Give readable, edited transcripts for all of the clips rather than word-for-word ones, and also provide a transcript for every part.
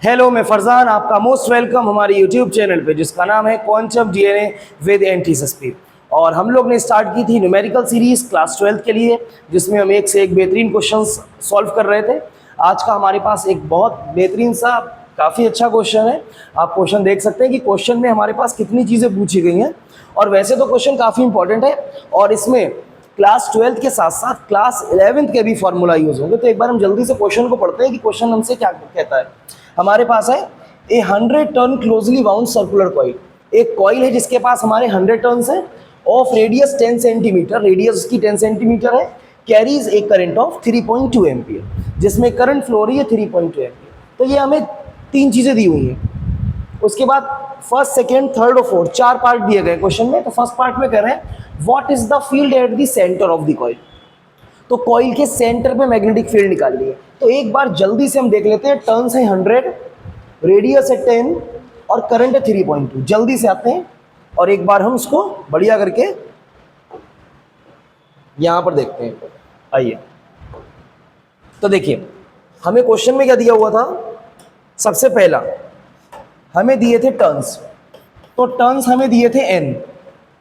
Hello, मैं फरजान, आपका most welcome हमारे यूट्यूब चैनल पे जिसका नाम है क्वांटम डीएनए विद एनटीएसपी। और हम लोग ने स्टार्ट की थी न्यूमेरिकल सीरीज़ क्लास 12 के लिए, जिसमें हम एक से एक बेहतरीन क्वेश्चंस सॉल्व कर रहे थे। आज का हमारे पास एक बहुत बेहतरीन सा काफ़ी अच्छा क्वेश्चन है। आप क्वेश्चन देख सकते हैं कि क्वेश्चन में हमारे पास कितनी चीज़ें पूछी गई हैं। और वैसे तो क्वेश्चन काफ़ी इंपॉर्टेंट है और इसमें क्लास 12 के साथ साथ क्लास 11 के भी फॉर्मूला यूज़ होंगे। तो एक बार हम जल्दी से क्वेश्चन को पढ़ते हैं कि क्वेश्चन हमसे क्या कहता है। हमारे पास है ए 100 turn closely bound circular coil. एक कॉइल है जिसके पास हमारे 100 टर्न्स है, ऑफ रेडियस 10 सेंटीमीटर, रेडियस उसकी 10 सेंटीमीटर है, carries A current of 3.2 ampere, जिसमें करंट फ्लो रही है 3.2 एम्पियर। तो ये हमें तीन चीज़ें दी हुई हैं। उसके बाद फर्स्ट, सेकेंड, थर्ड और फोर्थ चार पार्ट दिए गए क्वेश्चन में। तो फर्स्ट पार्ट में कह रहे हैं what is the field at the centre of the coil. तो कॉइल के सेंटर पे मैग्नेटिक फील्ड निकाल लिए। तो एक बार जल्दी से हम देख लेते हैं। टर्न्स है 100, रेडियस है 10 और करंट है 3.2। जल्दी से आते हैं और एक बार हम उसको बढ़िया करके यहां पर देखते हैं। आइए, तो देखिए हमें क्वेश्चन में क्या दिया हुआ था। सबसे पहला हमें दिए थे टर्न्स। तो टर्न्स हमें दिए थे n,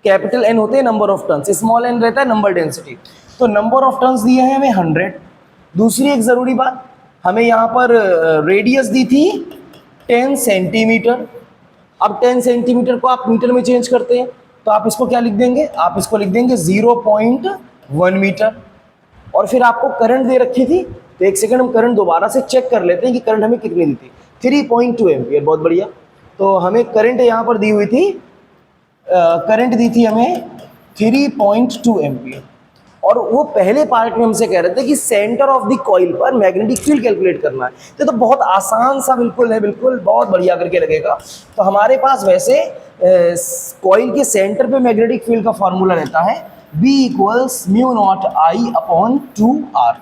कैपिटल N होते हैं number of turns, small n रहता है नंबर डेंसिटी। तो नंबर ऑफ टर्न्स दिए हैं हमें 100। दूसरी एक ज़रूरी बात, हमें यहाँ पर रेडियस दी थी 10 सेंटीमीटर। अब 10 सेंटीमीटर को आप मीटर में चेंज करते हैं तो आप इसको क्या लिख देंगे, आप इसको लिख देंगे 0.1 मीटर। और फिर आपको करंट दे रखी थी, तो एक सेकंड हम करंट दोबारा से चेक कर लेते हैं कि करंट हमें कितनी दी थी, 3.2 एम्पियर। बहुत बढ़िया। तो हमें करंट यहाँ पर दी हुई थी, करंट दी थी हमें 3.2 एम्पियर। और वो पहले पार्ट में हमसे कह रहे थे कि सेंटर ऑफ द कॉइल पर मैग्नेटिक फील्ड कैलकुलेट करना है। तो बहुत आसान सा बिल्कुल है, बिल्कुल बहुत बढ़िया करके लगेगा। तो हमारे पास वैसे कॉइल के सेंटर पे मैग्नेटिक फील्ड का फॉर्मूला रहता है B equals mu naught I upon 2R।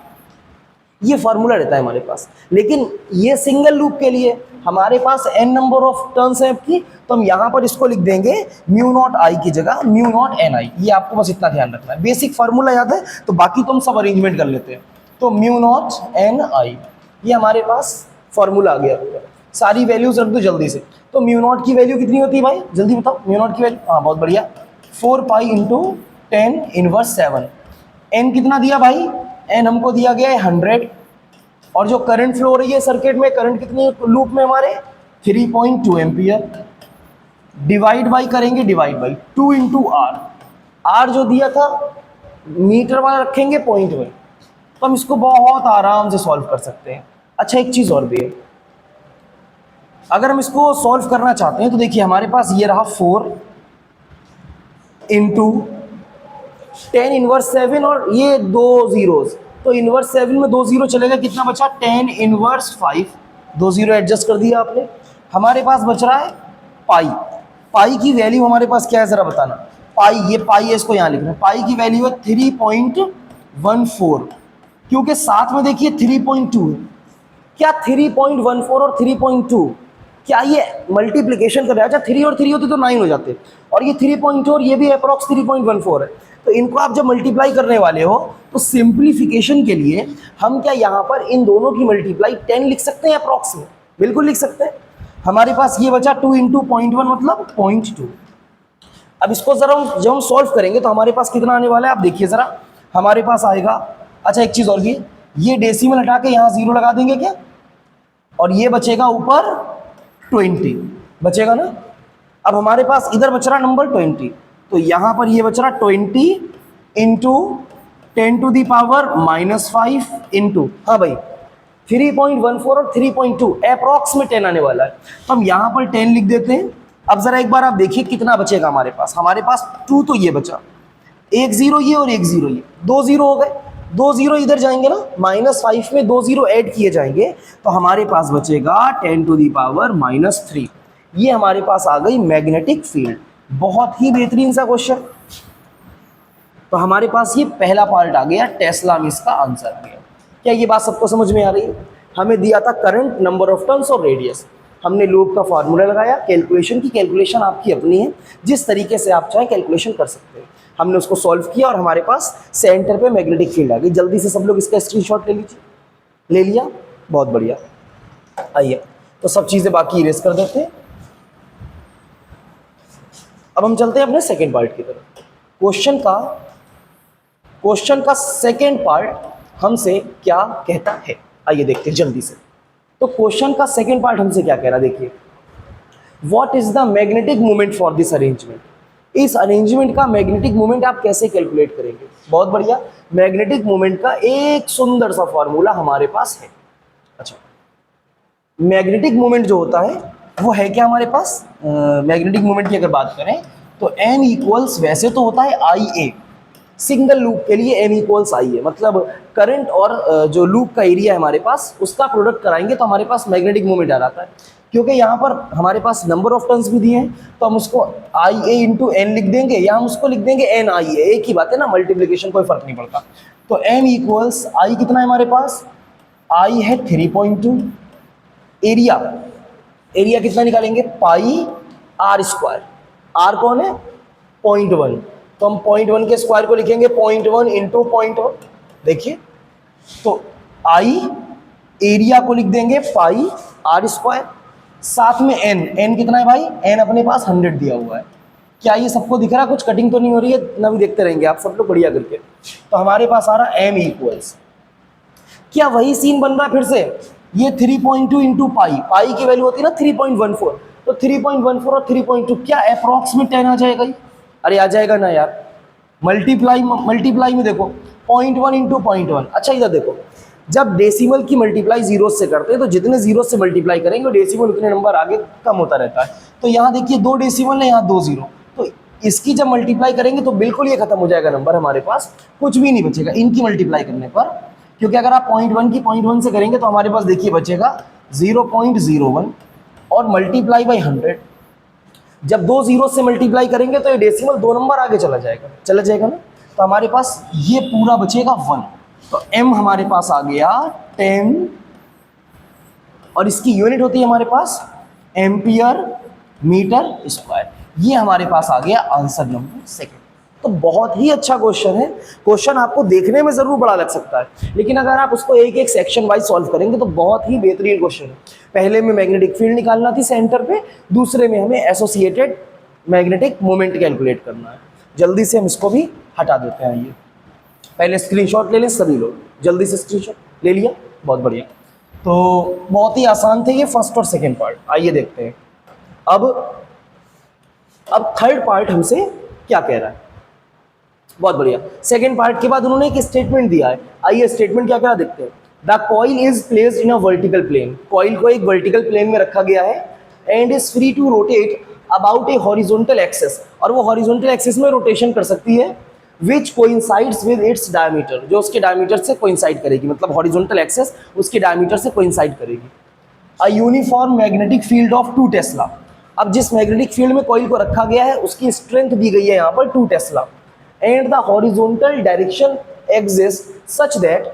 ये फॉर्मूला रहता है हमारे पास। लेकिन ये सिंगल लूप के लिए हमारे पास n नंबर ऑफ टर्न्स है आपकी, तो हम यहाँ पर इसको लिख देंगे म्यू नॉट I की जगह म्यू नॉट NI। ये आपको बस इतना ध्यान रखना है। बेसिक फार्मूला याद है तो बाकी तो हम सब अरेंजमेंट कर लेते हैं। तो म्यू नॉट NI ये हमारे पास फॉर्मूला आ गया। सारी वैल्यूज रख दो जल्दी से। तो म्यू नॉट की वैल्यू कितनी होती है भाई, जल्दी बताओ। म्यू नॉट की वैल्यू, हाँ बहुत बढ़िया, 4 पाई इंटू 10 इनवर्स 7। n कितना दिया भाई, n हमको दिया गया है 100। और जो करंट फ्लो हो रही है सर्किट में, करंट कितनी लूप में हमारे 3.2 एम्पियर। डिवाइड बाई करेंगे, divide by 2 into R. R जो दिया था मीटर वाला रखेंगे पॉइंट में, तो हम इसको बहुत आराम से सॉल्व कर सकते हैं। अच्छा एक चीज और भी है, अगर हम इसको सॉल्व करना चाहते हैं तो देखिए हमारे पास ये रहा 4 इंटू 10 इनवर्स 7 और ये दो जीरोस। तो इनवर्स 7 में दो जीरो चलेगा, कितना बचा 10 इनवर्स 5। दो जीरो एडजस्ट कर दिया आपने। हमारे पास बच रहा है पाई। पाई की वैल्यू हमारे पास क्या है जरा बताना। पाई, ये पाई है, इसको यहाँ लिखना है। पाई की वैल्यू है 3.14, क्योंकि साथ में देखिए 3.2 है। क्या 3.14 और 3.2 क्या ये मल्टीप्लीकेशन कर रहा है? अच्छा 3 और 3 होते तो 9 हो जाते, और ये 3.2 और ये भी अप्रॉक्स 3.14 है। तो इनको आप जब मल्टीप्लाई करने वाले हो तो सिंप्लीफिकेशन के लिए हम क्या यहाँ पर इन दोनों की मल्टीप्लाई 10 लिख सकते हैं अप्रॉक्स में, बिल्कुल लिख सकते हैं। हमारे पास ये बचा 2 इंटू 0.1 मतलब 0.2। अब इसको जरा जब हम सॉल्व करेंगे तो हमारे पास कितना आने वाला है आप देखिए जरा। हमारे पास आएगा, अच्छा एक चीज और भी, ये डेसिमल हटा के यहाँ 0 लगा देंगे क्या, और ये बचेगा ऊपर 20 बचेगा ना। अब हमारे पास इधर बच रहा नंबर 20, तो यहां पर ये बच रहा 20 into 10 to the power -5 into, हाँ भाई 3.14 और 3.2 अप्रॉक्स में 10 आने वाला है। तो हम यहां पर 10 लिख देते हैं। अब जरा एक बार आप देखिए कितना बचेगा हमारे पास। हमारे पास 2 तो ये बचा, एक जीरो ये और एक जीरो ये, दो जीरो हो गए। दो जीरो इधर जाएंगे ना, -5 में दो जीरो ऐड किए जाएंगे तो हमारे पास बचेगा 10 टू दी पावर -3। ये हमारे पास आ गई मैग्नेटिक फील्ड। बहुत ही बेहतरीन सा क्वेश्चन। तो हमारे पास ये पहला पार्ट आ गया, टेस्ला में इसका आंसर आ गया। क्या ये बात सबको समझ में आ रही है? हमें दिया था करंट, नंबर ऑफ टर्न्स और रेडियस। हमने लूप का फॉर्मूला लगाया। कैलकुलेशन की कैलकुलेशन आपकी अपनी है, जिस तरीके से आप चाहें कैलकुलेशन कर सकते हैं। हमने उसको सॉल्व किया और हमारे पास सेंटर पे मैग्नेटिक फील्ड आ गई। जल्दी से सब लोग इसका स्क्रीनशॉट ले लीजिए। ले लिया, बहुत बढ़िया। आइए तो सब चीज़ें बाकी इरेज कर देते हैं। अब हम चलते हैं अपने सेकेंड पार्ट की तरफ। क्वेश्चन का सेकेंड पार्ट हमसे क्या कहता है, आइए देखते हैं जल्दी से। तो क्वेश्चन का सेकेंड पार्ट हमसे क्या कह रहा है, देखिए, what is the magnetic moment for this arrangement. इस अरेंजमेंट का मैग्नेटिक मोमेंट आप कैसे कैलकुलेट करेंगे। बहुत बढ़िया, मैग्नेटिक मोमेंट का एक सुंदर सा फॉर्मूला हमारे पास है। अच्छा, मैग्नेटिक मोमेंट जो होता है वो है क्या हमारे पास, मैग्नेटिक मोमेंट की अगर बात करें तो m इक्वल्स, वैसे तो होता है आई ए, सिंगल लूप के लिए m इक्वल्स आई है, मतलब करंट और जो लूप का एरिया है हमारे पास उसका प्रोडक्ट कराएंगे तो हमारे पास मैग्नेटिक मोमेंट आ जाता है। क्योंकि यहाँ पर हमारे पास नंबर ऑफ टर्न्स भी दिए हैं तो हम उसको आई ए इंटू एन लिख देंगे या हम उसको लिख देंगे एन आई ए, एक ही बात है ना, मल्टीप्लिकेशन कोई फर्क नहीं पड़ता। तो m इक्वल्स आई कितना है हमारे पास, आई है 3.2, एरिया कितना निकालेंगे, पाई आर स्क्वायर, आर कौन है 0.1, तो हम 0.1 के स्क्वायर को लिखेंगे 0.1 इंटू 0.1, देखिए तो आई एरिया को लिख देंगे पाई आर स्क्वायर, साथ में एन कितना है भाई, एन अपने पास 100 दिया हुआ है। क्या ये सबको दिख रहा है, कुछ कटिंग तो नहीं हो रही है ना, भी देखते रहेंगे आप सब लोग बढ़िया करके। तो हमारे पास आ रहा एम इक्वल्स, क्या वही सीन बन रहा है फिर से, ये 3.2 इंटू पाई की वैल्यू होती है ना 3.14, तो 3.14 और 3.2 क्या अप्रॉक्सीमेट 10 आ जाएगा ये, अरे आ जाएगा ना यार, मल्टीप्लाई में देखो 0.1 इंटू 0.1। अच्छा इधर देखो, जब डेसिमल की मल्टीप्लाई जीरो से करते हैं तो जितने जीरो से मल्टीप्लाई करेंगे डेसिमल उतने नंबर आगे कम होता रहता है। तो यहाँ देखिए 2 डेसिमल है, यहाँ 2 जीरो, तो इसकी जब मल्टीप्लाई करेंगे तो बिल्कुल ये खत्म हो जाएगा नंबर, हमारे पास कुछ भी नहीं बचेगा इनकी मल्टीप्लाई करने पर। क्योंकि अगर आप 0.1 की 0.1 से करेंगे तो हमारे पास देखिए बचेगा 0.01 और मल्टीप्लाई बाई 100, जब 2 जीरो से मल्टीप्लाई करेंगे तो ये डेसिमल 2 नंबर आगे चला जाएगा ना, तो हमारे पास ये पूरा बचेगा 1। तो m हमारे पास आ गया 10 और इसकी यूनिट होती है हमारे पास एम्पियर मीटर स्क्वायर। ये हमारे पास आ गया आंसर नंबर सेकंड। तो बहुत ही अच्छा क्वेश्चन है, क्वेश्चन आपको देखने में जरूर बड़ा लग सकता है लेकिन अगर आप उसको एक एक सेक्शन वाइज सॉल्व करेंगे तो बहुत ही बेहतरीन क्वेश्चन है। पहले में मैग्नेटिक फील्ड निकालना थी सेंटर पे, दूसरे में हमें एसोसिएटेड मैग्नेटिक मोमेंट कैलकुलेट करना है। जल्दी से हम इसको भी हटा देते हैं, ये पहले स्क्रीनशॉट ले लें सभी लोग, जल्दी से स्क्रीनशॉट ले लिया, बहुत बढ़िया। तो बहुत ही आसान थे ये फर्स्ट और सेकेंड पार्ट। आइए देखते हैं अब थर्ड पार्ट हमसे क्या कह रहा है। बहुत बढ़िया, सेकेंड पार्ट के बाद उन्होंने एक स्टेटमेंट दिया है, आइए स्टेटमेंट क्या क्या देखते हैं। The coil is placed in a vertical plane, coil को एक वर्टिकल प्लेन में रखा गया है and is free to rotate about a horizontal axis, और वो हॉरिजॉन्टल एक्सिस में रोटेशन कर सकती है which coincides with its diameter, जो उसके डायमीटर से कोइंसाइड करेगी, मतलब हॉरिजॉन्टल एक्सिस उसके डायमीटर से कोइंसाइड करेगी। A uniform magnetic field of 2 tesla, अब जिस मैग्नेटिक फील्ड में कॉइल को रखा गया है उसकी स्ट्रेंथ दी गई है यहाँ पर 2 Tesla and the horizontal direction exist such that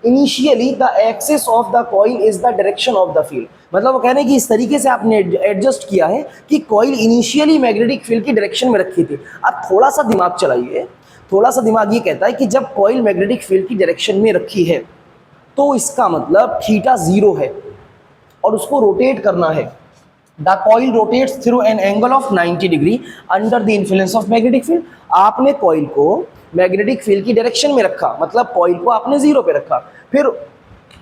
initially the axis of the coil is the direction of the field, मतलब वो कह रहे हैं कि इस तरीके से आपने एडजस्ट किया है कि कॉइल इनिशियली मैग्नेटिक फील्ड की डायरेक्शन में रखी थी। अब थोड़ा सा दिमाग चलाइए, थोड़ा सा दिमाग ये कहता है कि जब कॉइल मैग्नेटिक फील्ड की डायरेक्शन में रखी है तो इसका मतलब थीटा 0 है और उसको रोटेट करना है। The coil rotates through an angle of 90 degree under the influence of magnetic field, आपने कॉइल को मैग्नेटिक फील्ड की डायरेक्शन में रखा, मतलब कॉइल को आपने 0 पे रखा, फिर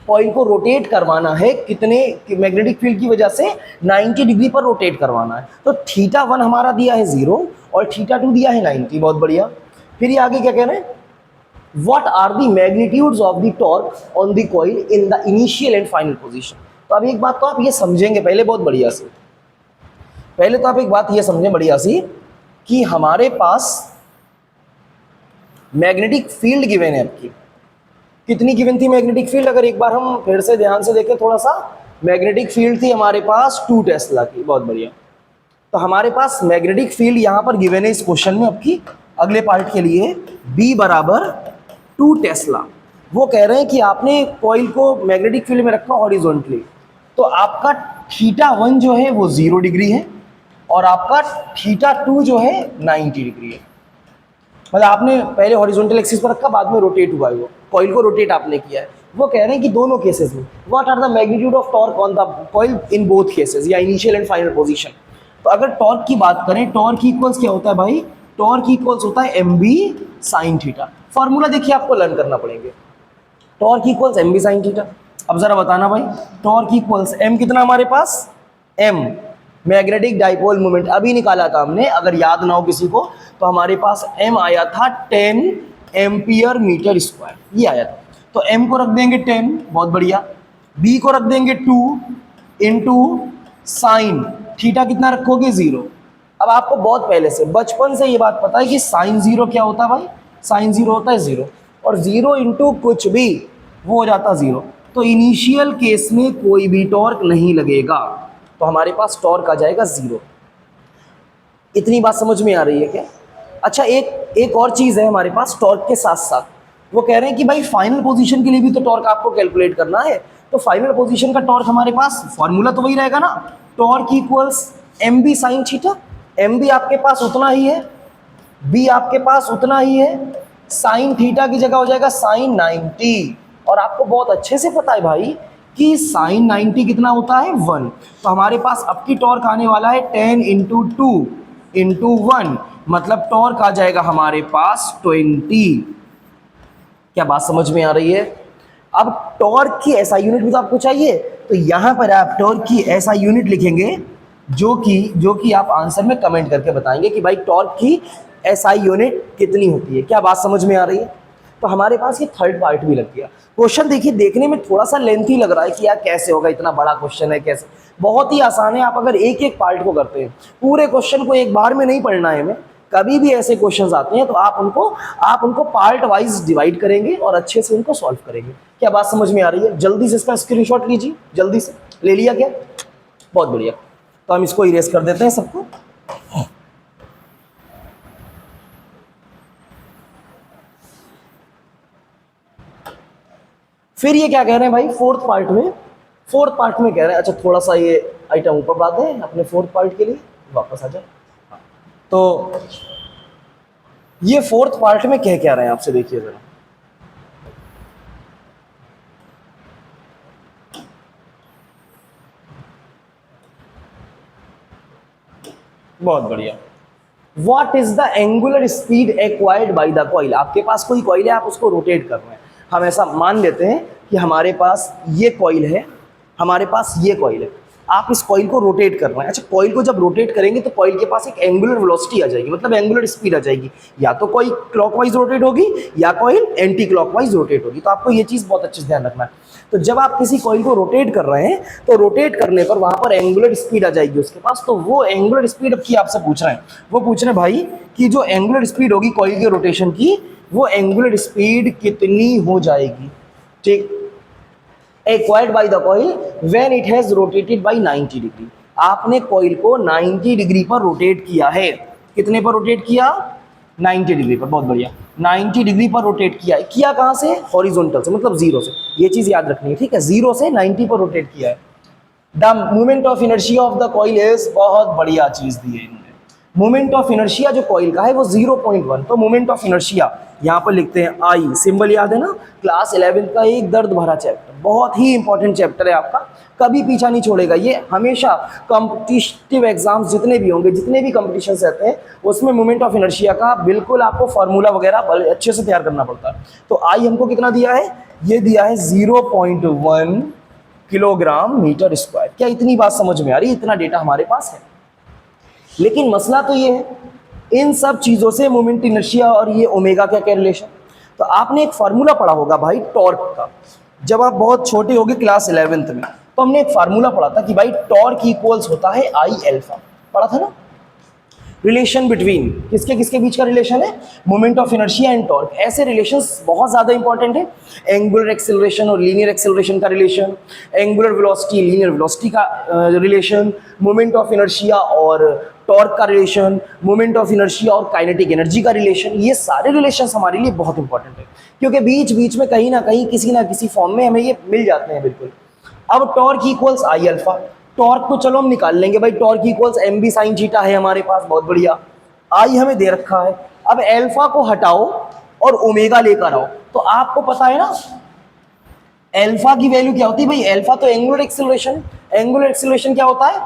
कॉइल को रोटेट करवाना है कितने, मैग्नेटिक फील्ड की वजह से 90 डिग्री पर रोटेट करवाना है। तो थीटा 1 हमारा दिया है 0 और थीटा 2 दिया है 90, बहुत बढ़िया। फिर ये आगे क्या कह रहे हैं, what are the magnitudes of the torque on the coil in the initial and final position. तो अब एक बात तो आप ये समझेंगे पहले बहुत बढ़िया से, पहले तो आप एक बात ये समझें बढ़िया सी कि हमारे पास मैग्नेटिक फील्ड गिवन है आपकी, कितनी गिवन थी मैग्नेटिक फील्ड, अगर एक बार हम फिर से ध्यान से देखें थोड़ा सा, मैग्नेटिक फील्ड थी हमारे पास 2 टेस्ला की, बहुत बढ़िया। तो हमारे पास मैग्नेटिक फील्ड यहाँ पर गिवन है इस क्वेश्चन में आपकी अगले पार्ट के लिए B बराबर 2 टेस्ला। वो कह रहे हैं कि आपने कॉइल को मैग्नेटिक फील्ड में रखा हॉरिजॉन्टली, तो आपका थीटा 1 जो है वो 0 डिग्री है और आपका थीटा 2 जो है 90 डिग्री है। मतलब आपने पहले हॉरिजॉन्टल एक्सिस पर रखा, बाद में रोटेट हुआ है, वो कॉइल को रोटेट आपने किया है, वो कह रहे हैं कि दोनों केसेस में what are the magnitude of torque on the coil in both cases, या इनिशियल एंड फाइनल पोजीशन। तो अगर टॉर्क की बात करें, टॉर्क इक्वल्स क्या होता है भाई, टॉर्क इक्वल्स होता है M B sine theta. Formula देखिए आपको लर्न करना पड़ेंगे, torque equals M B sine theta. अब जरा बताना भाई, टॉर्क इक्वल्स एम कितना हमारे पास, एम मैग्नेटिक डाइपोल मोमेंट अभी निकाला था हमने, अगर याद ना हो किसी को तो हमारे पास एम आया था 10 एम्पियर मीटर स्क्वायर, ये आया था। तो एम को रख देंगे 10, बहुत बढ़िया, बी को रख देंगे 2 इंटू साइन थीटा कितना रखोगे 0। अब आपको बहुत पहले से बचपन से ये बात पता है कि साइन 0 क्या होता है भाई, साइन 0 होता है 0, और 0 इंटू कुछ भी वो हो जाता 0। तो इनिशियल केस में कोई भी टॉर्क नहीं लगेगा, तो हमारे पास टॉर्क आ जाएगा 0। इतनी बात समझ में आ रही है क्या? अच्छा, एक और चीज़ है हमारे पास टॉर्क के साथ साथ, वो कह रहे हैं कि भाई फाइनल पोजीशन के लिए भी तो टॉर्क आपको कैलकुलेट करना है। तो फाइनल पोजीशन का टॉर्क हमारे पास फॉर्मूला तो वही रहेगा ना, torque equals M B sine theta. M B आपके पास उतना ही है, बी आपके पास उतना ही है, साइन थीटा की जगह हो जाएगा साइन 90। और आपको बहुत अच्छे से पता है भाई कि साइन 90 कितना होता है 1। तो हमारे पास अब की टॉर्क आने वाला है 10 इंटू 2 इंटू 1, मतलब टॉर्क आ जाएगा हमारे पास 20। क्या बात समझ में आ रही है? अब टॉर्क की ऐसा यूनिट भी तो आपको चाहिए, तो यहां पर आप टॉर्क की ऐसा यूनिट लिखेंगे जो कि आप आंसर में कमेंट करके बताएंगे कि भाई टॉर्क की एसआई यूनिट कितनी होती है। क्या बात समझ में आ रही है? तो हमारे पास ये थर्ड पार्ट भी लग गया। क्वेश्चन देखिए, देखने में थोड़ा सा लेंथी लग रहा है कि यार कैसे होगा, इतना बड़ा क्वेश्चन है कैसे, बहुत ही आसान है। आप अगर एक एक पार्ट को करते हैं, पूरे क्वेश्चन को एक बार में नहीं पढ़ना है हमें। कभी भी ऐसे क्वेश्चंस आते हैं तो आप उनको पार्ट वाइज डिवाइड करेंगे और अच्छे से उनको सॉल्व करेंगे। क्या बात समझ में आ रही है? जल्दी से इसका स्क्रीनशॉट लीजिए, जल्दी से ले लिया क्या? बहुत बढ़िया। तो हम इसको इरेज कर देते हैं सबको। फिर ये क्या कह रहे हैं भाई फोर्थ पार्ट में कह रहे हैं, अच्छा थोड़ा सा ये आइटम ऊपर बढ़ाते हैं अपने फोर्थ पार्ट के लिए, वापस आ जाए। तो ये फोर्थ पार्ट में कह रहे हैं आपसे, देखिए जरा। बहुत बढ़िया। What is the angular speed acquired by the coil? आपके पास कोई कॉइल है, आप उसको रोटेट कर रहे हैं। हम ऐसा मान लेते हैं कि हमारे पास ये कॉइल है, हमारे पास ये कॉइल है, आप इस कॉइल को रोटेट कर रहे हैं। अच्छा, कॉइल को जब रोटेट करेंगे तो कॉइल के पास एक एंगुलर वेलोसिटी आ जाएगी, मतलब एंगुलर स्पीड आ जाएगी। या तो कॉइल क्लॉकवाइज रोटेट होगी या कॉइल एंटी क्लॉकवाइज रोटेट होगी। तो आपको ये चीज़ बहुत अच्छे से ध्यान रखना है। तो जब आप किसी कॉइल को रोटेट कर रहे हैं तो रोटेट करने पर वहां पर एंगुलर स्पीड आ जाएगी उसके पास। तो वो एंगुलर स्पीड अब की आपसे पूछ रहे हैं, वो पूछ रहे हैं भाई कि जो एंगुलर स्पीड होगी कॉइल के रोटेशन की, वो एंगुलर स्पीड कितनी हो जाएगी। ठीक, acquired by the coil when it has rotated bye 90 degree. आपने कॉइल को 90 डिग्री पर रोटेट किया है। कितने पर रोटेट किया? 90 डिग्री पर। बहुत बढ़िया, 90 डिग्री पर रोटेट किया कहाँ से? हॉरिजॉन्टल से, मतलब जीरो से। ये चीज याद रखनी है, ठीक है, जीरो से 90 पर रोटेट किया है। The moment of inertia of the coil is, बहुत बढ़िया चीज दी है इन्होंने। मोमेंट ऑफ इनर्शिया जो कॉइल का है वो 0.1। तो मोमेंट ऑफ इनर्शिया यहाँ पर लिखते हैं आई, सिंबल याद है ना, क्लास 11 का एक दर्द भरा चैप्टर, बहुत ही इंपॉर्टेंट चैप्टर है आपका, कभी पीछा नहीं छोड़ेगा ये। हमेशा कॉम्पिटिटिव एग्जाम्स जितने भी होंगे, जितने भी कॉम्पिटिशन्स रहते हैं, उसमें मोमेंट ऑफ इनर्शिया का बिल्कुल आपको फार्मूला वगैरह अच्छे से तैयार करना पड़ता है। तो आई हमको कितना दिया है? ये दिया है 0.1 किलोग्राम मीटर स्क्वायर। क्या इतनी बात समझ में आ रही है? इतना डेटा हमारे पास है। लेकिन मसला तो ये है, इन सब चीज़ों से मोमेंट इनर्शिया और ये ओमेगा क्या रिलेशन। तो आपने एक फार्मूला पढ़ा होगा भाई टॉर्क का, जब आप बहुत छोटे होगे क्लास 11th में, तो हमने एक फार्मूला पढ़ा था कि भाई टॉर्क इक्वल्स होता है आई एल्फा, पढ़ा था ना। रिलेशन बिटवीन किसके किसके बीच का रिलेशन है? Moment of inertia and torque. ऐसे रिलेशंस बहुत ज़्यादा इंपॉर्टेंट है। एंगुलर एक्सेलरेशन और लीनियर एक्सेलरेशन का relation, angular velocity linear velocity का रिलेशन, मोमेंट ऑफ इनर्शिया और टॉर्क का रिलेशन, मोमेंट ऑफ इनर्शिया और काइनेटिक एनर्जी का रिलेशन। ये सारे रिलेशंस हमारे लिए बहुत इंपॉर्टेंट है, क्योंकि बीच बीच में कहीं ना कहीं किसी ना किसी फॉर्म में हमें ये मिल जाते हैं बिल्कुल। अब torque equals I alpha, torque को चलो हम निकाल लेंगे भाई, torque equals M B sine theta है हमारे पास, बहुत बढ़िया। आई हमें दे रखा है, अब एल्फा को हटाओ और ओमेगा लेकर आओ। तो आपको पता है ना अल्फा की वैल्यू क्या होती है भाई? अल्फा तो एंगुलर एक्सेलरेशन, एंगुलर एक्सेलरेशन क्या होता है?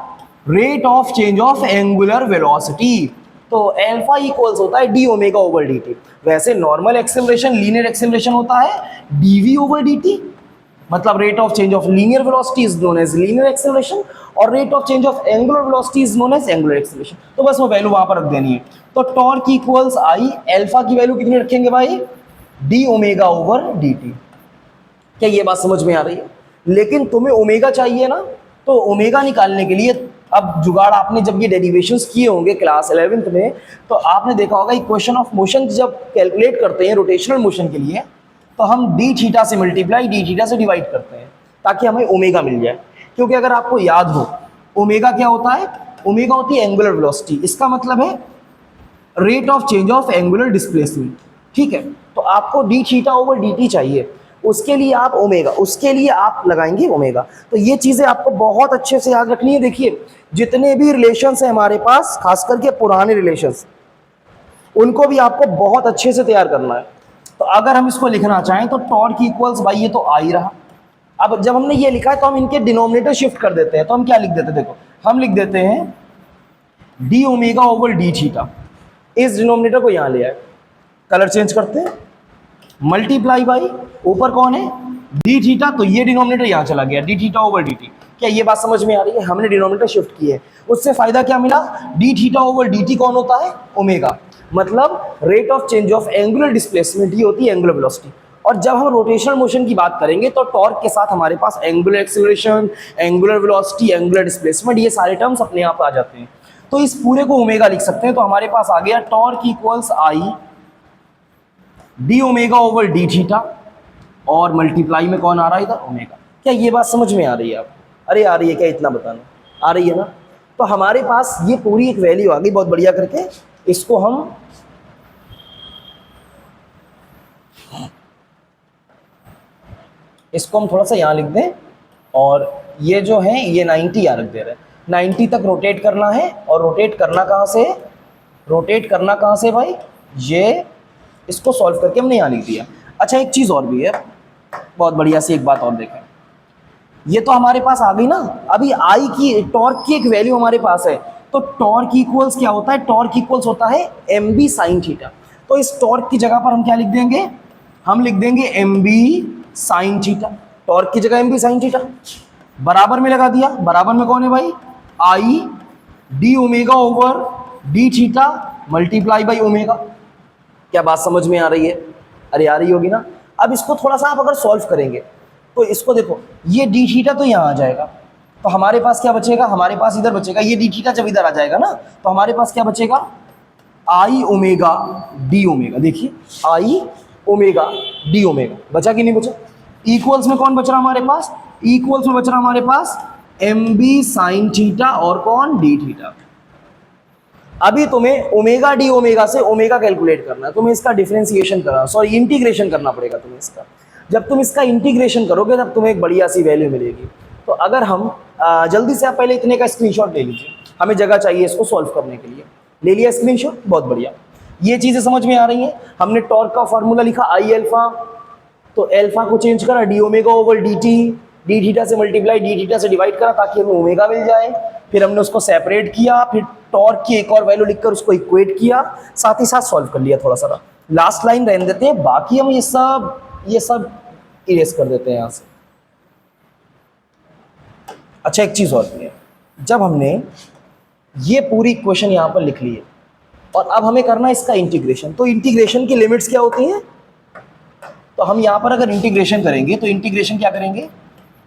Rate of change of angular velocity. तो अल्फा इक्वल्स होता है D omega over D T. वैसे नॉर्मल एक्सेलरेशन, लीनियर एक्सेलरेशन होता है डीवी ओवर डी टी, मतलब rate of change of linear velocity is known as linear acceleration, और rate of change of angular velocity is known as angular acceleration. तो बस वो value वहां पर रख देनी है। तो टॉर्क इक्वल्स आई, अल्फा की वैल्यू कितनी रखेंगे भाई? D omega over D T. क्या ये बात समझ में आ रही है? लेकिन तुम्हें ओमेगा चाहिए ना, तो ओमेगा निकालने के लिए अब जुगाड़, आपने जब ये डेरिवेशंस किए होंगे क्लास 11th में, तो आपने देखा होगा इक्वेशन ऑफ मोशन जब कैलकुलेट करते हैं रोटेशनल मोशन के लिए, तो हम डी थीटा से मल्टीप्लाई डी थीटा से डिवाइड करते हैं ताकि हमें ओमेगा मिल जाए। क्योंकि अगर आपको याद हो ओमेगा क्या होता है? ओमेगा होती है एंगुलर वेलोसिटी, इसका मतलब है rate of change of angular displacement. ठीक है, तो आपको D theta over D T चाहिए, उसके लिए आप ओमेगा, उसके लिए आप लगाएंगे ओमेगा। तो ये चीज़ें आपको बहुत अच्छे से याद रखनी है। देखिए जितने भी रिलेशंस हैं हमारे पास, खास करके पुराने रिलेशंस, उनको भी आपको बहुत अच्छे से तैयार करना है। तो अगर हम इसको लिखना चाहें तो टॉर्क इक्वल्स भाई, ये तो आ ही रहा। अब जब हमने ये लिखा है तो हम इनके डिनोमिनेटर शिफ्ट कर देते हैं। तो हम क्या लिख देते हैं? देखो हम लिख देते हैं D omega over D theta, इस डिनोमिनेटर को यहाँ ले आए, कलर चेंज करते हैं, मल्टीप्लाई बाई ऊपर कौन है? डी थीटा, तो ये डिनोमिनेटर यहाँ चला गया, D theta over D T. क्या ये बात समझ में आ रही है? हमने डिनोमिनेटर शिफ्ट किए, उससे फायदा क्या मिला? D theta over D T कौन होता है? ओमेगा, मतलब rate of change of angular displacement ही होती है एंगुलर वेलोसिटी। और जब हम रोटेशनल मोशन की बात करेंगे तो टॉर्क के साथ हमारे पास angular acceleration, angular velocity, angular displacement, ये सारे टर्म्स अपने आप आ जाते हैं। तो इस पूरे को ओमेगा लिख सकते हैं। तो हमारे पास आ गया torque equals I D omega over D theta, और मल्टीप्लाई में कौन आ रहा है इधर? ओमेगा। क्या ये बात समझ में आ रही है आपको? अरे आ रही है क्या? इतना बताना, आ रही है ना? तो हमारे पास ये पूरी एक वैल्यू आ गई बहुत बढ़िया करके। इसको हम थोड़ा सा यहाँ लिख दें, और ये जो है ये 90 यहाँ रख दे रहे हैं। 90 तक रोटेट करना है, और रोटेट करना कहाँ से? रोटेट करना कहाँ से भाई? ये इसको सॉल्व करके हमने यहाँ लिख दिया। अच्छा एक चीज़ और भी है, बहुत बढ़िया सी एक बात और देखें, ये तो हमारे पास आ गई ना। अभी आई की टॉर्क की एक वैल्यू हमारे पास है, तो टॉर्क इक्वल्स क्या होता है? टॉर्क इक्वल्स होता है एम बी साइन थीटा। तो इस टॉर्क की जगह पर हम क्या लिख देंगे? हम लिख देंगे M B sine theta, torque की जगह एम बी साइन थीटा, बराबर में लगा दिया। बराबर में कौन है भाई? I D omega over D theta multiply by omega. क्या बात समझ में आ रही है? अरे आ रही होगी ना। अब इसको थोड़ा सा आप अगर सॉल्व करेंगे तो इसको देखो, ये डी थीटा तो यहाँ आ जाएगा, तो हमारे पास क्या बचेगा? हमारे पास इधर बचेगा, ये डी थीटा जब इधर आ जाएगा ना, तो हमारे पास क्या बचेगा? आई ओमेगा डी ओमेगा। देखिए आई ओमेगा डी ओमेगा बचा कि नहीं बचा? इक्वल्स में कौन बच रहा हमारे पास? इक्वल्स में बच रहा हमारे पास एम बी साइन थीटा और कौन? D theta. अभी तुम्हें ओमेगा डी ओमेगा से ओमेगा कैलकुलेट करना है, तुम्हें इसका डिफरेंशिएशन करना, सॉरी इंटीग्रेशन करना पड़ेगा तुम्हें इसका। जब तुम इसका इंटीग्रेशन करोगे तब तुम्हें एक बढ़िया सी वैल्यू मिलेगी। तो अगर हम जल्दी से आप पहले इतने का स्क्रीनशॉट ले लीजिए, हमें जगह चाहिए इसको सॉल्व करने के लिए। ले लिया स्क्रीनशॉट? बहुत बढ़िया। ये चीज़ें समझ में आ रही हैं। हमने टॉर्क का फॉर्मूला लिखा आई एल्फा, तो एल्फा को चेंज करा D omega over D T, D theta से मल्टीप्लाई डी थीटा से डिवाइड करा ताकि हमें ओमेगा मिल जाए। फिर हमने उसको सेपरेट किया, फिर टॉर्क की एक और वैल्यू लिखकर उसको इक्वेट किया, साथ ही साथ सॉल्व कर लिया थोड़ा सा। लास्ट लाइन रहने देते हैं, बाकी हम ये सब इरेज कर देते हैं यहाँ से। अच्छा एक चीज़ और भी है, जब हमने ये पूरी इक्वेशन यहाँ पर लिख ली है और अब हमें करना है इसका इंटीग्रेशन, तो इंटीग्रेशन की लिमिट्स क्या होती हैं? तो हम यहाँ पर अगर इंटीग्रेशन करेंगे तो इंटीग्रेशन क्या करेंगे?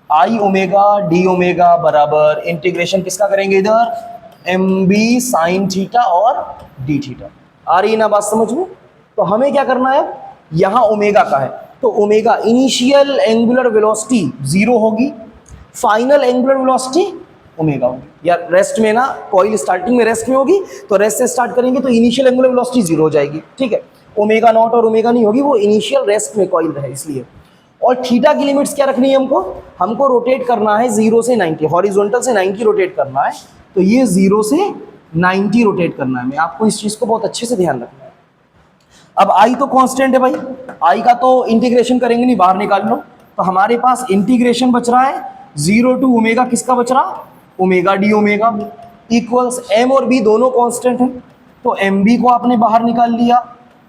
आई ओमेगा डी ओमेगा बराबर इंटीग्रेशन किसका करेंगे इधर? एम बी साइन थीटा और डी थीटा। आ रही है ना बात समझ में? तो हमें क्या करना है? यहाँ ओमेगा का है, तो ओमेगा इनिशियल एंगुलर वेलोसिटी 0 होगी, फाइनल एंगुलर वेलोसिटी ओमेगा होगी। या रेस्ट में ना, कॉइल स्टार्टिंग में रेस्ट में होगी, तो रेस्ट से स्टार्ट करेंगे तो इनिशियल एंगुलर वेलोसिटी 0 हो जाएगी। ठीक है, ओमेगा नॉट और ओमेगा नहीं होगी, वो इनिशियल रेस्ट में कॉइल रहे इसलिए। और थीटा की लिमिट्स क्या रखनी है हमको रोटेट करना है 0 से 90, हॉरिजॉन्टल से 90 रोटेट करना है, तो ये 0 से 90 रोटेट करना है। मैं आपको इस चीज़ को बहुत अच्छे से ध्यान रखना है। अब आई तो कांस्टेंट है भाई, आई का तो इंटीग्रेशन करेंगे नहीं, बाहर निकाल लो। तो हमारे पास इंटीग्रेशन बच रहा है 0 टू ओमेगा, किसका बच रहा, omega D omega equals M और बी दोनों कांस्टेंट हैं, तो एम बी को आपने बाहर निकाल लिया।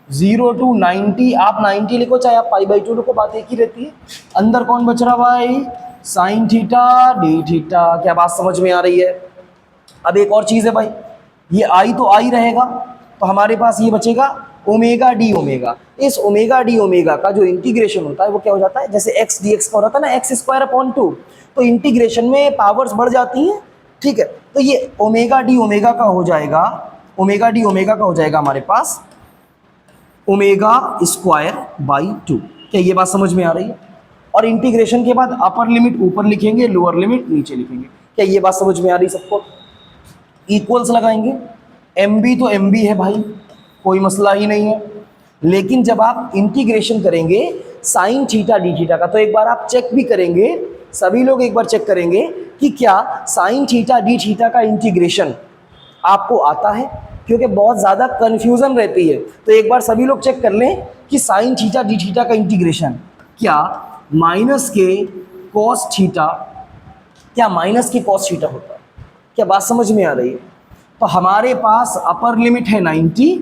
0 टू 90, आप 90 लिखो चाहे आप पाई बाई 2 लिखो, बात एक ही रहती है। अंदर कौन बच रहा भाई, साइन थीटा डी थीटा। क्या बात समझ में आ रही है? अब एक और चीज़ है भाई, ये आई तो आई रहेगा, तो हमारे पास ये बचेगा ओमेगा डी ओमेगा। इस ओमेगा डी ओमेगा का जो इंटीग्रेशन होता है वो क्या हो जाता है, जैसे एक्स डी एक्स का हो रहा था ना, एक्स स्क्वायर अपॉन 2, तो इंटीग्रेशन में पावर्स बढ़ जाती हैं, ठीक है। तो ये ओमेगा डी ओमेगा का हो जाएगा, ओमेगा डी ओमेगा का हो जाएगा हमारे पास ओमेगा स्क्वायर बाई 2। क्या ये बात समझ में आ रही है? और इंटीग्रेशन के बाद अपर लिमिट ऊपर लिखेंगे, लोअर लिमिट नीचे लिखेंगे। क्या ये बात समझ में आ रही सबको? इक्वल्स लगाएंगे, एम बी तो एम बी है भाई, कोई मसला ही नहीं है। लेकिन जब आप इंटीग्रेशन करेंगे साइन थीटा डी थीटा का, तो एक बार आप चेक भी करेंगे, सभी लोग एक बार चेक करेंगे कि क्या साइन थीटा डी थीटा का इंटीग्रेशन आपको आता है, क्योंकि बहुत ज़्यादा कन्फ्यूज़न रहती है। तो एक बार सभी लोग चेक कर लें कि साइन थीटा डी थीटा का इंटीग्रेशन क्या माइनस के कॉस थीटा, क्या माइनस के कॉस थीटा होता है? क्या बात समझ में आ रही है? तो हमारे पास अपर लिमिट है 90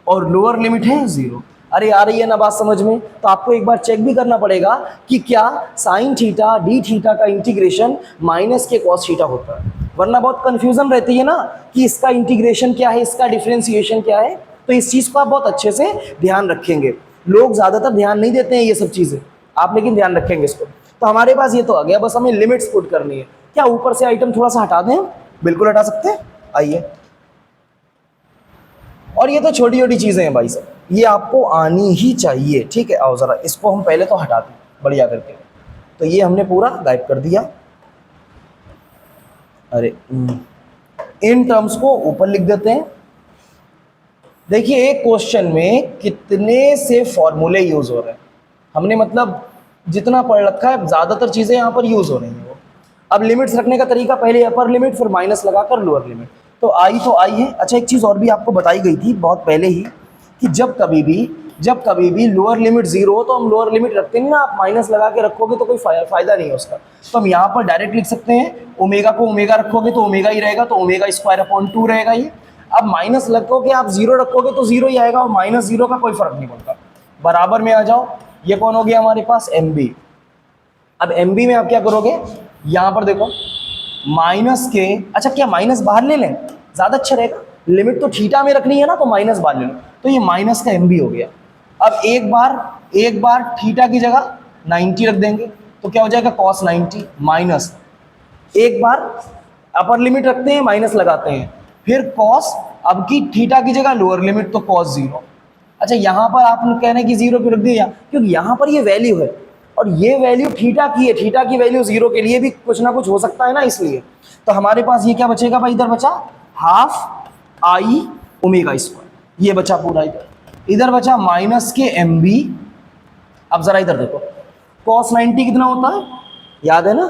और लोअर लिमिट है 0। अरे आ रही है ना बात समझ में? तो आपको एक बार चेक भी करना पड़ेगा कि क्या साइन थीटा डी थीटा का इंटीग्रेशन माइनस के कॉस थीटा होता है, वरना बहुत कन्फ्यूज़न रहती है ना कि इसका इंटीग्रेशन क्या है, इसका डिफरेंशिएशन क्या है। तो इस चीज़ को आप बहुत अच्छे से ध्यान रखेंगे। लोग ज़्यादातर ध्यान नहीं देते हैं ये सब चीज़ें, आप लेकिन ध्यान रखेंगे इसको। तो हमारे पास ये तो आ गया, बस हमें लिमिट्स पुट करनी है। क्या ऊपर से आइटम थोड़ा सा हटा दें? बिल्कुल हटा सकते हैं, आइए। और ये तो छोटी छोटी चीज़ें हैं भाई साहब, ये आपको आनी ही चाहिए, ठीक है। आओ ज़रा इसको हम पहले तो हटा दें बढ़िया करके। तो ये हमने पूरा गायब कर दिया। अरे इन टर्म्स को ऊपर लिख देते हैं। देखिए एक क्वेश्चन में कितने से फॉर्मूले यूज़ हो रहे हैं, हमने मतलब जितना पढ़ रखा है ज़्यादातर चीज़ें यहाँ पर यूज़ हो रही हैं वो। अब लिमिट्स रखने का तरीका, पहले अपर लिमिट फिर माइनस लगाकर लोअर लिमिट। तो आई है। अच्छा एक चीज़ और भी आपको बताई गई थी बहुत पहले ही, कि जब कभी भी लोअर लिमिट 0 हो तो हम लोअर लिमिट रखते नहीं ना, आप माइनस लगा के रखोगे तो कोई फ़ायदा नहीं है उसका। तो हम यहाँ पर डायरेक्ट लिख सकते हैं, ओमेगा को ओमेगा रखोगे तो ओमेगा ही रहेगा, तो ओमेगा स्क्वायर अपॉन 2 रहेगा ये। अब माइनस रखोगे, आप 0 रखोगे तो 0 ही आएगा, और माइनस 0 का कोई फ़र्क नहीं पड़ता। बराबर में आ जाओ, ये कौन हो गया हमारे पास, एम बी। अब एम बी में आप क्या करोगे, यहाँ पर देखो माइनस के, अच्छा क्या माइनस बाहर ले लें, ज़्यादा अच्छा रहेगा, लिमिट तो थीटा में रखनी है ना, तो माइनस बाहर ले लो, तो ये माइनस का एम बी हो गया। अब एक बार थीटा की जगह 90 रख देंगे, तो क्या हो जाएगा कॉस 90 माइनस, एक बार अपर लिमिट रखते हैं माइनस लगाते हैं, फिर कॉस, अब की थीटा की जगह लोअर लिमिट तो कॉस 0। अच्छा यहाँ पर आपने कहना है कि 0 क्यों रख दिया, क्योंकि यहाँ पर ये वैल्यू है और ये वैल्यू थीटा की है, थीटा की वैल्यू 0 के लिए भी कुछ ना कुछ हो सकता है ना, इसलिए। तो हमारे पास ये क्या बचेगा भाई, इधर बचा हाफ आई ओमेगा स्क्वायर, ये बचा पूरा, इधर बचा माइनस के एम बी। अब जरा इधर देखो, कॉस 90 कितना होता है, याद है ना?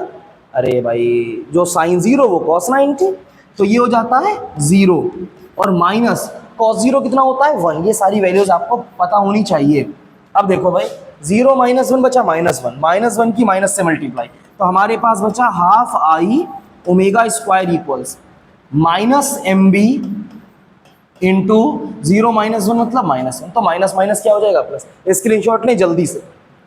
अरे भाई जो साइन 0 वो कॉस 90, तो ये हो जाता है 0, और माइनस कॉस 0 कितना होता है 1। ये सारी वैल्यूज आपको पता होनी चाहिए। अब देखो भाई 0 माइनस 1 बचा -1, -1 की माइनस से मल्टीप्लाई, तो हमारे पास बचा half I omega square equals minus M B into 0 minus 1 मतलब -1, तो माइनस माइनस क्या हो जाएगा प्लस। स्क्रीनशॉट लें जल्दी से,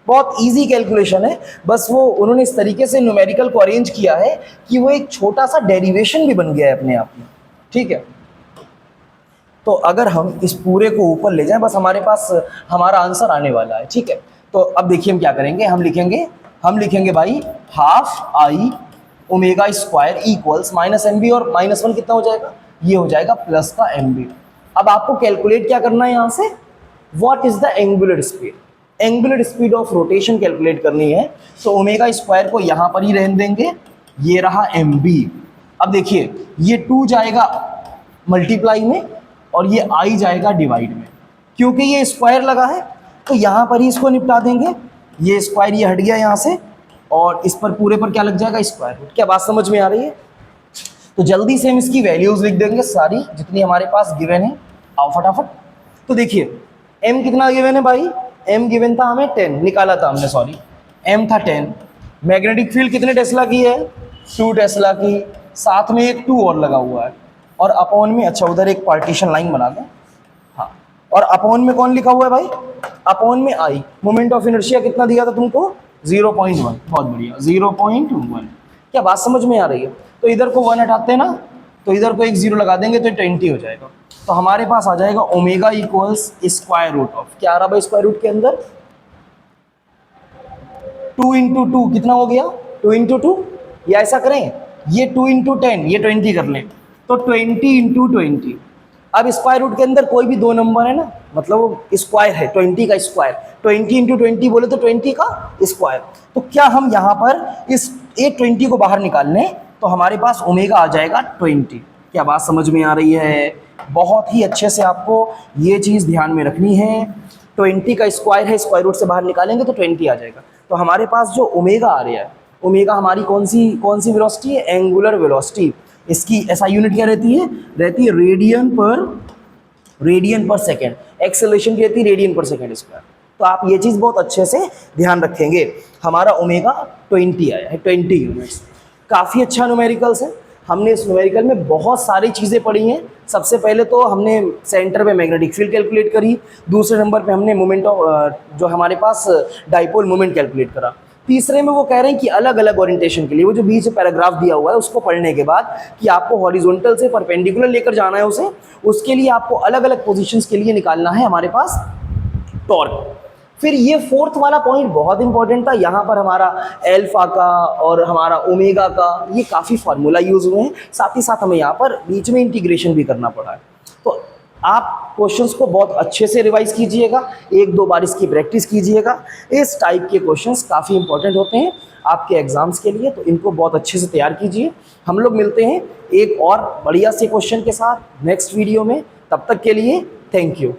बहुत इजी कैलकुलेशन है, बस वो उन्होंने इस तरीके से न्यूमेरिकल को अरेंज किया है कि वो एक छोटा सा डेरिवेशन भी बन गया है अपने आप में, ठीक है। तो अगर हम इस पूरे को ऊपर ले जाएं, बस हमारे पास हमारा आंसर आने वाला है, ठीक है। तो अब देखिए हम क्या करेंगे, हम लिखेंगे भाई half I omega square equals minus M B, और -1 कितना हो जाएगा, ये हो जाएगा प्लस का एम बी। अब आपको कैलकुलेट क्या करना है यहाँ से, what is the angular speed, angular speed of rotation calculate करनी है। तो ओमेगा स्क्वायर को यहाँ पर ही रहने देंगे, ये रहा एम बी। अब देखिए ये 2 जाएगा मल्टीप्लाई में और ये आई जाएगा डिवाइड में, क्योंकि ये स्क्वायर लगा है तो यहाँ पर ही इसको निपटा देंगे। ये स्क्वायर ये हट गया यहाँ से, और इस पर पूरे पर क्या लग जाएगा, स्क्वायर रूट। क्या बात समझ में आ रही है? तो जल्दी से हम इसकी वैल्यूज लिख देंगे सारी जितनी हमारे पास गिवन है, आओ फटाफट। तो देखिए m कितना गिवन है भाई, m गिवन था हमें 10, निकाला था हमने, सॉरी m था 10, मैग्नेटिक फील्ड कितने टेस्ला की है, 2 टेस्ला की, साथ में एक 2 और लगा हुआ है, और अपॉन में, अच्छा उधर एक पार्टीशन लाइन बना दें, हाँ, और अपॉन में कौन लिखा हुआ है भाई, अपॉन में आई, मोमेंट ऑफ इनर्शिया कितना दिया था तुमको, 0.1, बहुत बढ़िया 0.1। क्या बात समझ में आ रही है? तो इधर को 1 हटाते हैं ना, तो इधर को एक 0 लगा देंगे तो 20 हो जाएगा। तो हमारे पास आ जाएगा omega equals square root of, क्या आ रहा भाई स्क्वायर रूट के अंदर, 2 इंटू 2 कितना हो गया, 2 इंटू 2, या ऐसा करें ये 2 इंटू 10, ये 20 कर लें, तो 20 इंटू 20। अब स्क्वायर रूट के अंदर कोई भी 2 नंबर है ना, मतलब वो स्क्वायर है, 20 का स्क्वायर, 20 इंटू 20 बोले तो 20 का स्क्वायर। तो क्या हम यहाँ पर इस एक 20 को बाहर निकाल लें तो हमारे पास ओमेगा आ जाएगा 20। क्या बात समझ में आ रही है? बहुत ही अच्छे से आपको ये चीज़ ध्यान में रखनी है। 20 का स्क्वायर है, स्क्वायर रूट से बाहर निकालेंगे तो 20 आ जाएगा। तो हमारे पास जो ओमेगा आ रहा है, ओमेगा हमारी कौन सी वेलोसिटी है, एंगुलर वेलोसिटी। इसकी ऐसा यूनिट क्या रहती है, रेडियन पर सेकेंड, एक्सेलरेशन की रहती है रेडियन पर सेकेंड स्क्वायर। तो आप ये चीज़ बहुत अच्छे से ध्यान रखेंगे। हमारा ओमेगा 20 आया है, 20 यूनिट्स, काफ़ी अच्छा न्यूमेरिकल्स है। हमने इस न्यूमेरिकल में बहुत सारी चीज़ें पढ़ी हैं। सबसे पहले तो हमने सेंटर पे मैग्नेटिक फील्ड कैलकुलेट करी, दूसरे नंबर पे हमने मोमेंट ऑफ जो हमारे पास डाइपोल मोमेंट कैलकुलेट करा, तीसरे में वो कह रहे हैं कि अलग अलग ओरिएंटेशन के लिए वो जो बीच में पैराग्राफ दिया हुआ है उसको पढ़ने के बाद कि आपको हॉरिजॉन्टल से परपेंडिकुलर लेकर जाना है उसे, उसके लिए आपको अलग अलग पोजीशंस के लिए निकालना है हमारे पास टॉर्क। फिर ये फोर्थ वाला पॉइंट बहुत इंपॉर्टेंट था, यहाँ पर हमारा एल्फा का और हमारा ओमेगा का ये काफ़ी फार्मूला यूज हुए हैं, साथ ही साथ हमें यहाँ पर बीच में इंटीग्रेशन भी करना पड़ा है। तो आप क्वेश्चंस को बहुत अच्छे से रिवाइज कीजिएगा, 1-2 बार इसकी प्रैक्टिस कीजिएगा। इस टाइप के क्वेश्चंस काफ़ी इंपॉर्टेंट होते हैं आपके एग्जाम्स के लिए, तो इनको बहुत अच्छे से तैयार कीजिए। हम लोग मिलते हैं एक और बढ़िया से क्वेश्चन के साथ नेक्स्ट वीडियो में, तब तक के लिए थैंक यू।